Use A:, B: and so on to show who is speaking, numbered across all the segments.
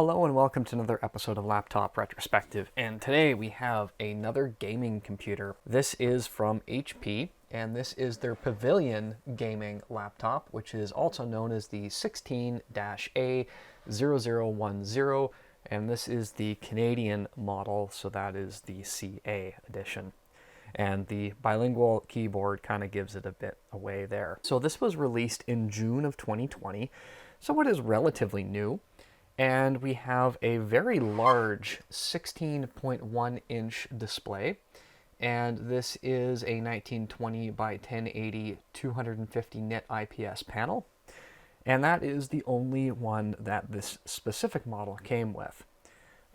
A: Hello and welcome to another episode of Laptop Retrospective, and today we have another gaming computer. This is from HP, and this is their Pavilion gaming laptop, which is also known as the 16-A0010, and this is the Canadian model, so that is the CA edition. And the bilingual keyboard kind of gives it a bit away there. So this was released in June of 2020, so it is relatively new. And we have a very large 16.1 inch display, and this is a 1920 by 1080 250 nit IPS panel, and that is the only one that this specific model came with.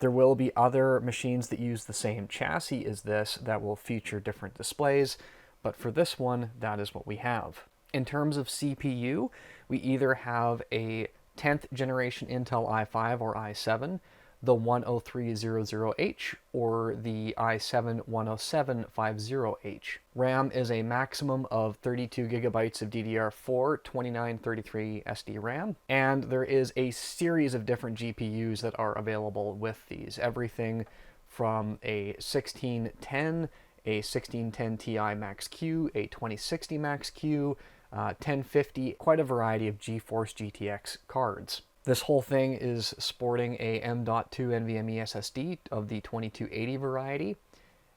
A: There will be other machines that use the same chassis as this that will feature different displays, but for this one, that is what we have. In terms of CPU, we either have a 10th generation Intel i5 or i7, the 10300H, or the i7 10750H. RAM is a maximum of 32 gigabytes of DDR4, 2933 SD RAM, and there is a series of different GPUs that are available with these. Everything from a 1610, a 1610 Ti Max-Q, a 2060 Max-Q, 1050, quite a variety of GeForce GTX cards. This whole thing is sporting a M.2 NVMe SSD of the 2280 variety,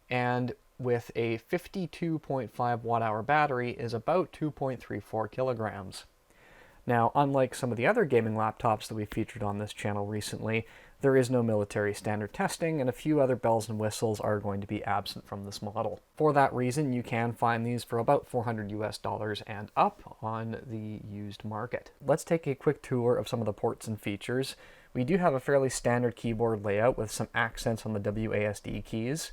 A: and with a 52.5 watt-hour battery is about 2.34 kilograms. Now, unlike some of the other gaming laptops that we've featured on this channel recently, there is no military standard testing, and a few other bells and whistles are going to be absent from this model. For that reason, you can find these for about $400 US and up on the used market. Let's take a quick tour of some of the ports and features. We do have a fairly standard keyboard layout with some accents on the WASD keys.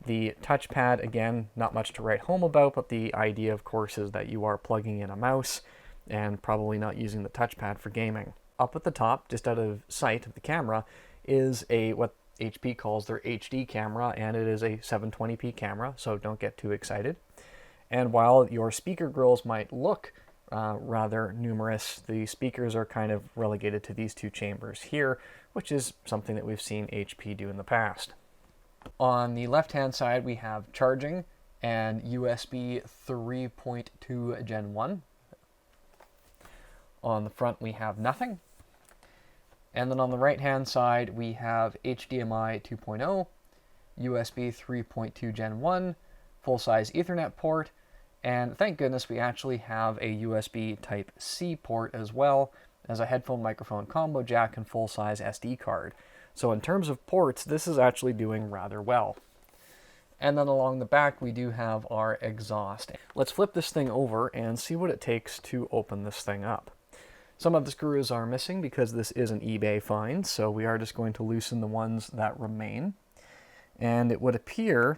A: The touchpad, again, not much to write home about, but the idea, of course, is that you are plugging in a mouse and probably not using the touchpad for gaming. Up at the top, just out of sight of the camera, is what HP calls their HD camera, and it is a 720p camera, so don't get too excited. And while your speaker grills might look rather numerous, the speakers are kind of relegated to these two chambers here, which is something that we've seen HP do in the past. On the left-hand side, we have charging and USB 3.2 Gen 1. On the front, we have nothing. And then on the right-hand side, we have HDMI 2.0, USB 3.2 Gen 1, full-size Ethernet port, and thank goodness we actually have a USB Type-C port as well as a headphone microphone combo jack and full-size SD card. So in terms of ports, this is actually doing rather well. And then along the back, we do have our exhaust. Let's flip this thing over and see what it takes to open this thing up. Some of the screws are missing because this is an eBay find, so we are just going to loosen the ones that remain. And it would appear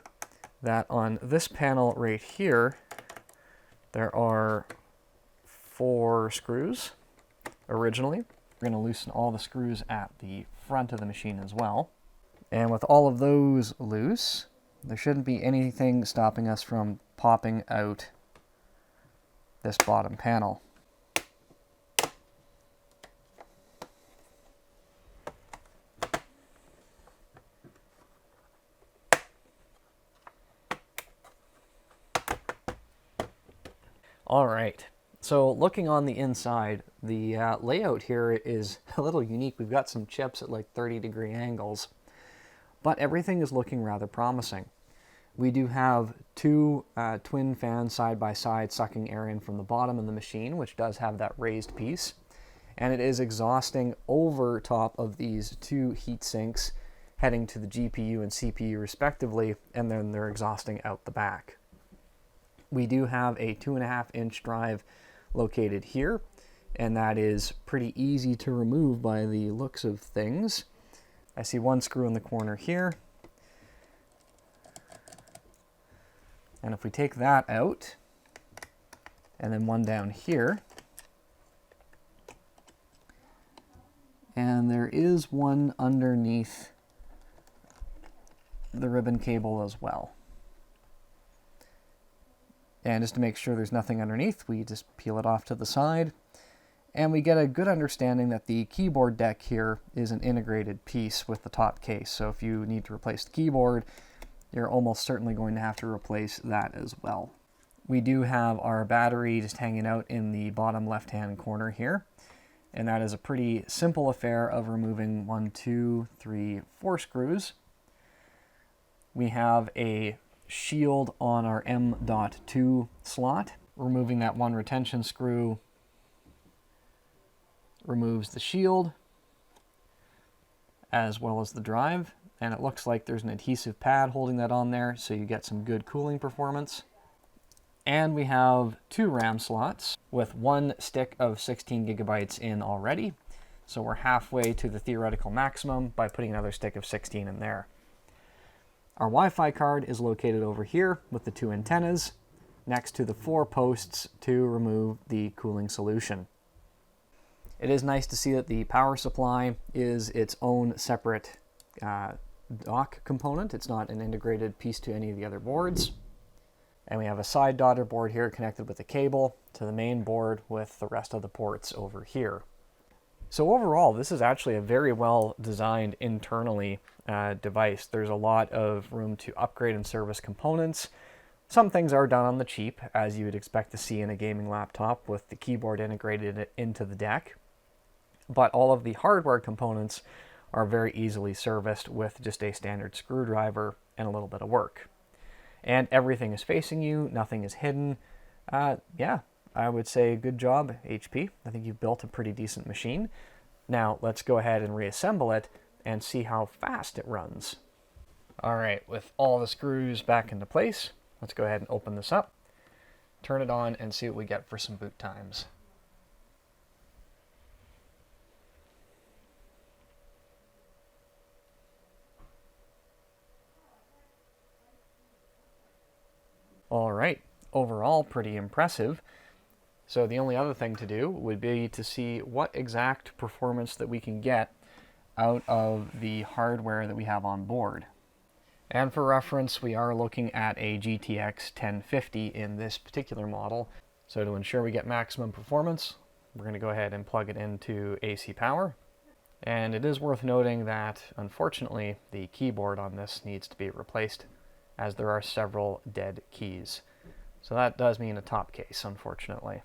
A: that on this panel right here, there are 4 screws originally. We're going to loosen all the screws at the front of the machine as well. And with all of those loose, there shouldn't be anything stopping us from popping out this bottom panel. All right, so looking on the inside, the layout here is a little unique. We've got some chips at like 30-degree angles, but everything is looking rather promising. We do have 2 twin fans side by side sucking air in from the bottom of the machine, which does have that raised piece, and it is exhausting over top of these 2 heat sinks heading to the GPU and CPU respectively, and then they're exhausting out the back. We do have a 2.5-inch drive located here, and that is pretty easy to remove by the looks of things. I see 1 screw in the corner here. And if we take that out, and then 1 down here, and there is 1 underneath the ribbon cable as well. And just to make sure there's nothing underneath, we just peel it off to the side. And we get a good understanding that the keyboard deck here is an integrated piece with the top case. So if you need to replace the keyboard, you're almost certainly going to have to replace that as well. We do have our battery just hanging out in the bottom left-hand corner here. And that is a pretty simple affair of removing 1, 2, 3, 4 screws. We have a shield on our M.2 slot. Removing that one retention screw removes the shield as well as the drive, and it looks like there's an adhesive pad holding that on there, so you get some good cooling performance. And we have 2 RAM slots with 1 stick of 16 gigabytes in already, so we're halfway to the theoretical maximum by putting another stick of 16 in there. Our Wi-Fi card is located over here with the 2 antennas next to the 4 posts to remove the cooling solution. It is nice to see that the power supply is its own separate dock component. It's not an integrated piece to any of the other boards. And we have a side daughter board here connected with a cable to the main board with the rest of the ports over here. So overall, this is actually a very well designed internally device. There's a lot of room to upgrade and service components. Some things are done on the cheap, as you would expect to see in a gaming laptop with the keyboard integrated into the deck. But all of the hardware components are very easily serviced with just a standard screwdriver and a little bit of work. And everything is facing you, nothing is hidden. Yeah, I would say good job, HP. I think you've built a pretty decent machine. Now let's go ahead and reassemble it and see how fast it runs. All right, with all the screws back into place, let's go ahead and open this up, turn it on, and see what we get for some boot times. All right, overall pretty impressive. So the only other thing to do would be to see what exact performance that we can get out of the hardware that we have on board. And for reference, we are looking at a GTX 1050 in this particular model. So to ensure we get maximum performance, we're going to go ahead and plug it into AC power. And it is worth noting that, unfortunately, the keyboard on this needs to be replaced, as there are several dead keys. So that does mean a top case, unfortunately.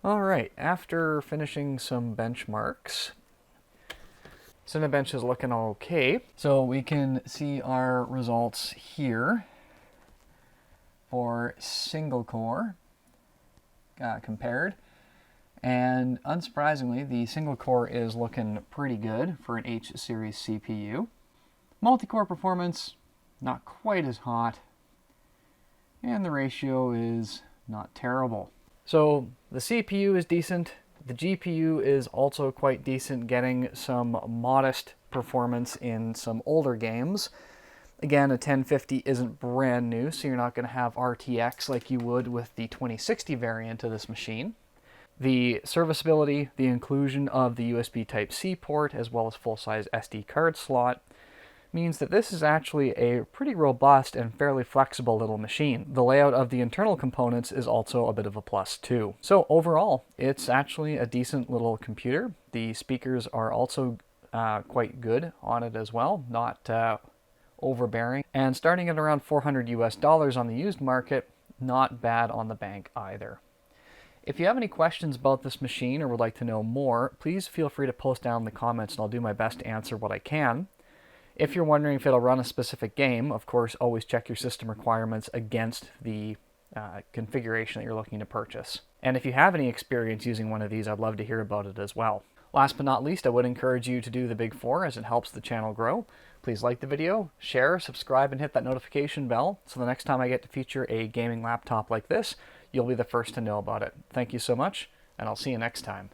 A: All right, after finishing some benchmarks, Cinebench is looking okay. So we can see our results here for single core compared. And unsurprisingly, the single core is looking pretty good for an H series CPU. Multi-core performance, not quite as hot. And the ratio is not terrible. So the CPU is decent. The GPU is also quite decent, getting some modest performance in some older games. Again, a 1050 isn't brand new, so you're not going to have RTX like you would with the 2060 variant of this machine. The serviceability, the inclusion of the USB Type-C port, as well as full-size SD card slot, means that this is actually a pretty robust and fairly flexible little machine. The layout of the internal components is also a bit of a plus too. So overall, it's actually a decent little computer. The speakers are also quite good on it as well, not overbearing. And starting at around $400 US on the used market, not bad on the bank either. If you have any questions about this machine or would like to know more, please feel free to post down in the comments and I'll do my best to answer what I can. If you're wondering if it'll run a specific game, of course, always check your system requirements against the configuration that you're looking to purchase. And if you have any experience using one of these, I'd love to hear about it as well. Last but not least, I would encourage you to do the big four as it helps the channel grow. Please like the video, share, subscribe, and hit that notification bell so the next time I get to feature a gaming laptop like this, you'll be the first to know about it. Thank you so much, and I'll see you next time.